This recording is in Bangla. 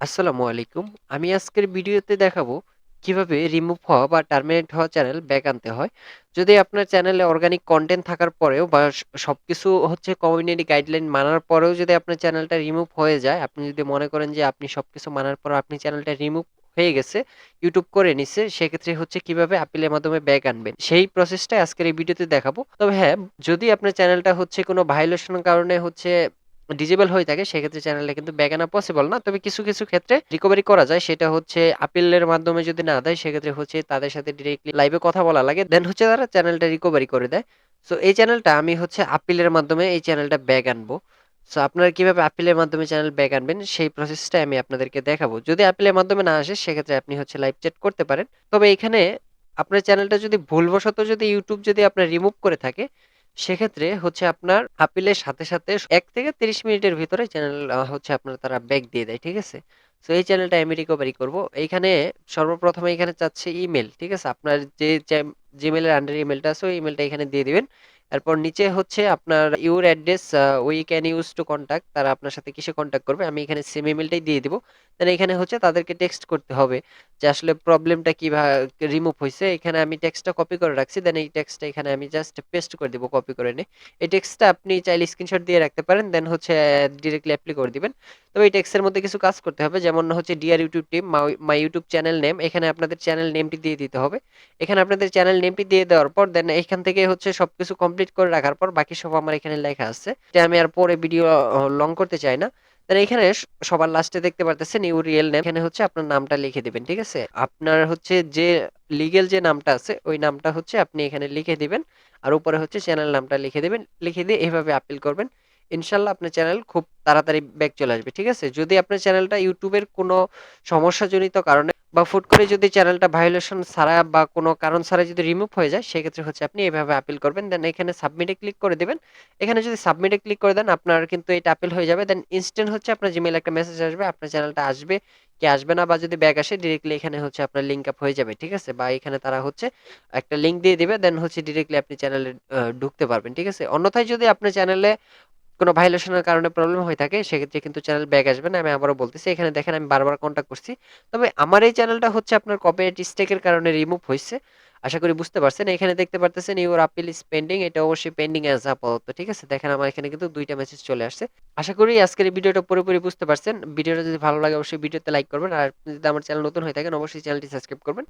আসসালামু আলাইকুম। আমি আজকের ভিডিওতে দেখাবো কিভাবে রিমুভ হওয়া বা টার্মিনেট হওয়া চ্যানেল ব্যাক আনতে হয়। যদি আপনার চ্যানেলে অর্গানিক কনটেন্ট থাকার পরেও বা সবকিছু হচ্ছে কমিউনিটি গাইডলাইন মানার পরেও যদি আপনার চ্যানেলটা রিমুভ হয়ে যায়, আপনি যদি মনে করেন যে আপনি সবকিছু মানার পর আপনি চ্যানেলটা রিমুভ হয়ে গেছে, ইউটিউব করে নিছে, সেক্ষেত্রে হচ্ছে কিভাবে আপিলের মাধ্যমে ব্যাক আনবেন সেই প্রসেসটাই আজকের এই ভিডিওতে দেখাবো। তবে হ্যাঁ, যদি আপনার চ্যানেলটা হচ্ছে কোনো ভায়োলেশনের কারণে হচ্ছে ডিজেবল হয়ে থাকে, সেক্ষেত্রে চ্যানেলটা কিন্তু ব্যাক আনা পসিবল না। তবে কিছু কিছু ক্ষেত্রে রিকভারি করা যায়, সেটা হচ্ছে আপিলের মাধ্যমে যদি না দেয়, সেক্ষেত্রে হচ্ছে তাদের সাথে ডিরেক্টলি লাইভে কথা বলা লাগে, দেন হচ্ছে তারা চ্যানেলটা রিকভারি করে দেয়। সো এই চ্যানেলটা আমি হচ্ছে আপিলের মাধ্যমে এই চ্যানেলটা ব্যাক আনবো। সো আপনারা কিভাবে আপিলের মাধ্যমে চ্যানেল ব্যাক আনবেন সেই প্রসেসটা আমি আপনাদেরকে দেখাবো। যদি আপিলের মাধ্যমে না আসে, সেক্ষেত্রে আপনি হচ্ছে লাইভ চ্যাট করতে পারেন। তবে এখানে আপনার চ্যানেলটা যদি ভুলবশত যদি ইউটিউব যদি আপনার রিমুভ করে থাকে, সেক্ষেত্রে হচ্ছে আপনার আপিলের সাথে সাথে 1 থেকে 30 মিনিটের ভিতরে চ্যানেল হচ্ছে আপনার তারা ব্যাক দিয়ে দেয়, ঠিক আছে? তো এই চ্যানেলটা আমি রিকভারি করব। এইখানে সর্বপ্রথমে এখানে চাচ্ছে ইমেল, ঠিক আছে? আপনার যে জিমেলের আন্ডার ইমেলটা আছে ওই ইমেলটা এখানে দিয়ে দিবেন। এরপর নিচে হচ্ছে আপনার your address we can use to contact, তারা আপনার সাথে কিসে কন্ট্যাক্ট করবে, আমি এখানে সেম ইমেলটাই দিয়ে দিব। দেন এখানে হচ্ছে তাদেরকে টেক্সট করতে হবে যে আসলে প্রবলেমটা কিভাবে রিমুভ হয়েছে। এখানে আমি টেক্সটটা কপি করে রাখছি, দেন এই টেক্সটটা এখানে আমি জাস্ট পেস্ট করে দিব কপি করে নিয়ে। এই টেক্সটটা আপনি চাইলে স্ক্রিনশট দিয়ে রাখতে পারেন, দেন হচ্ছে ডিরেক্টলি অ্যাপ্লাই করে দিবেন। তবে এই টেক্সটের মধ্যে কিছু কাজ করতে হবে, যেমন হচ্ছে deer YouTube team, my YouTube channel name, এখানে আপনাদের চ্যানেল নেমটি দিয়ে দিতে হবে। এখানে আপনাদের চ্যানেল নেমটি দিয়ে দেওয়ার পর দেন এখান থেকে হচ্ছে সবকিছু কমপ্লিট করে রাখার পর বাকি সব আমার এখানে লেখা আছে, যে আমি আর পরে ভিডিও লং করতে চাই না। দেন এখানে সবার লাস্টে দেখতে পারতেছেন ইউ রিয়েল নেম, এখানে হচ্ছে আপনার নামটা লিখে দিবেন, ঠিক আছে? আপনার হচ্ছে যে লিগেল যে নামটা আছে ওই নামটা হচ্ছে আপনি এখানে লিখে দিবেন, আর উপরে হচ্ছে চ্যানেল নামটা লিখে দিবেন। লিখে দিয়ে এইভাবে আপিল করবেন, ইনশাল্লাহ আপনার চ্যানেল খুব তাড়াতাড়ি ব্যাক চলে আসবে, ঠিক আছে? যদি আপনার চ্যানেলটা ইউটিউবের কোনো সমস্যাজনিত কারণে বা ফুট করে যদি চ্যানেলটা ভায়োলেশন ছাড়া বা কোনো কারণ ছাড়া যদি রিমুভ হয়ে যায়, সেক্ষেত্রে হচ্ছে আপনি এইভাবে আপিল করবেন। দেন এখানে সাবমিটে ক্লিক করে দিবেন। এখানে যদি সাবমিটে ক্লিক করে দেন, আপনার কিন্তু এটা আপিল হয়ে যাবে। দেন ইনস্ট্যান্ট হচ্ছে আপনার জিমেইলে একটা মেসেজ আসবে, আপনার চ্যানেলটা আসবে কি আসবে না, বা যদি ব্যাক আসে ডিরেক্টলি এখানে হচ্ছে আপনার লিঙ্ক আপ হয়ে যাবে, ঠিক আছে? বা এখানে তারা হচ্ছে একটা লিঙ্ক দিয়ে দিবে, দেন হচ্ছে ডিরেক্টলি আপনি চ্যানেলে ঢুকতে পারবেন, ঠিক আছে? অন্যথায় যদি আপনার চ্যানেলে কোনো ভাইলেশনের কারণে প্রবলেম হয়ে থাকে, সেক্ষেত্রে কিন্তু চ্যানেল ব্যাক আসবে না। আমি আবারও বলতেছি, এখানে দেখেন আমি বারবার কন্ট্যাক্ট করছি। তবে আমার এই চ্যানেলটা হচ্ছে আপনার কপিরাইট স্ট্রাইকের কারণে রিমুভ হয়েছে। আশা করি বুঝতে পারছেন। এখানে দেখতে পারতেছেন ইউর আপিল ইজ পেন্ডিং, এটা অবশ্যই পেন্ডিং অ্যাজ আপাতত, ঠিক আছে? দেখেন আমার এখানে কিন্তু 2টা মেসেজ চলে আসছে। আশা করি আজকের এই ভিডিওটা পুরোপুরি বুঝতে পারছেন। ভিডিওটা যদি ভালো লাগে অবশ্যই ভিডিওতে লাইক করবেন, আর আপনি যদি আমার চ্যানেল নতুন হয়ে থাকেন অবশ্যই চ্যানেলটি সাবস্ক্রাইব করবেন।